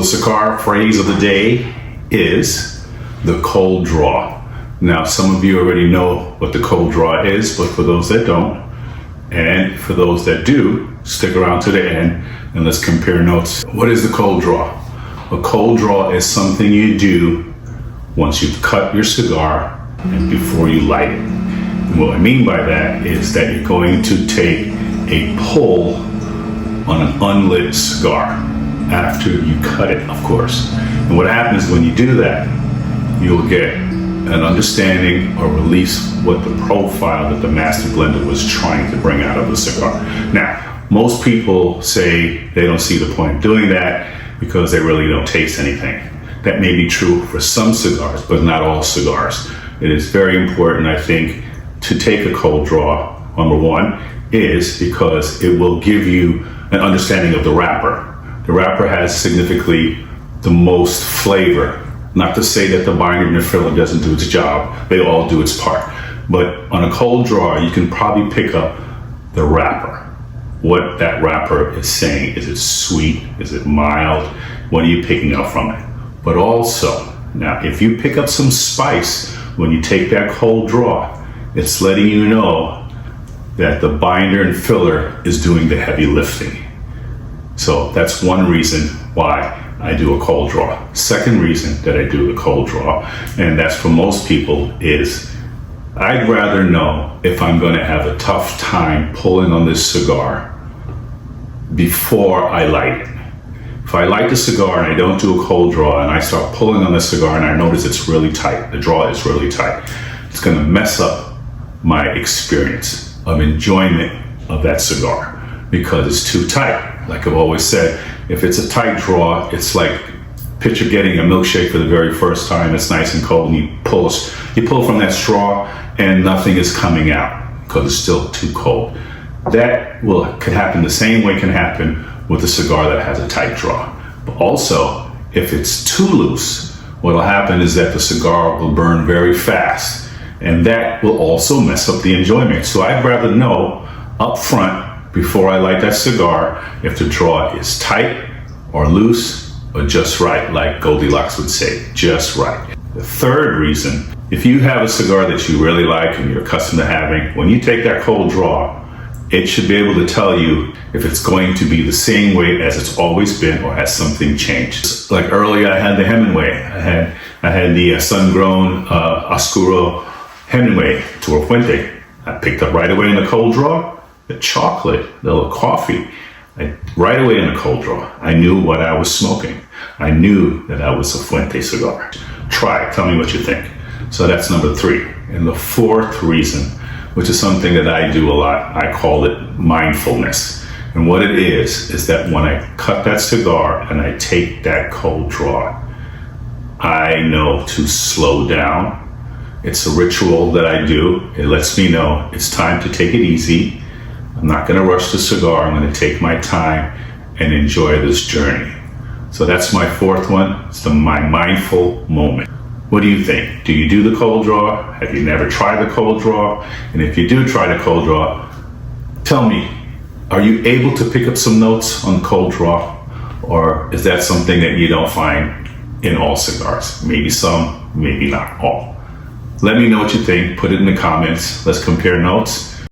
the cigar phrase of the day is the cold draw. Now, some of you already know what the cold draw is, but for those that don't, and for those that do, stick around to the end and let's compare notes. What is the cold draw? A cold draw is something you do once you've cut your cigar and before you light it. And what I mean by that is that you're going to take a pull on an unlit cigar after you cut it, of course. And what happens when you do that, you'll get an understanding or release what the profile that the master blender was trying to bring out of the cigar. Now, most people say they don't see the point of doing that because they really don't taste anything. That may be true for some cigars, but not all cigars. It is very important, I think, to take a cold draw. Number one is because it will give you an understanding of the wrapper. The wrapper has significantly the most flavor. Not to say that the binder and the filler doesn't do its job. They all do its part. But on a cold draw, you can probably pick up the wrapper. What that wrapper is saying. Is it sweet? Is it mild? What are you picking up from it? But also, now if you pick up some spice when you take that cold draw, it's letting you know that the binder and filler is doing the heavy lifting. So that's one reason why I do a cold draw. Second reason that I do the cold draw, and that's for most people, is I'd rather know if I'm going to have a tough time pulling on this cigar before I light it. If I light the cigar and I don't do a cold draw and I start pulling on the cigar and I notice it's really tight, the draw is really tight, it's going to mess up my experience of enjoyment of that cigar because it's too tight. Like I've always said, if it's a tight draw, it's like picture getting a milkshake for the very first time. It's nice and cold and you pull from that straw and nothing is coming out because it's still too cold. That could happen the same way can happen with a cigar that has a tight draw. But also, if it's too loose, what'll happen is that the cigar will burn very fast, and that will also mess up the enjoyment. So I'd rather know up front before I light that cigar if the draw is tight or loose or just right, like Goldilocks would say, just right. The third reason, if you have a cigar that you really like and you're accustomed to having, when you take that cold draw, it should be able to tell you if it's going to be the same way as it's always been or has something changed. Like earlier, I had the Hemingway. I had the sun-grown Oscuro Hemingway Toro Fuente. I picked up right away in the cold draw the chocolate, the little coffee. Right away in the cold draw, I knew what I was smoking. I knew that was a Fuente cigar. Try it. Tell me what you think. So that's number 3. And the fourth reason, which is something that I do a lot, I call it mindfulness. And what it is that when I cut that cigar and I take that cold draw, I know to slow down. It's a ritual that I do. It lets me know it's time to take it easy. I'm not going to rush the cigar. I'm going to take my time and enjoy this journey. So that's my fourth one. It's my mindful moment. What do you think? Do you do the cold draw? Have you never tried the cold draw? And if you do try the cold draw, tell me, are you able to pick up some notes on cold draw? Or is that something that you don't find in all cigars? Maybe some, maybe not all. Let me know what you think. Put it in the comments. Let's compare notes.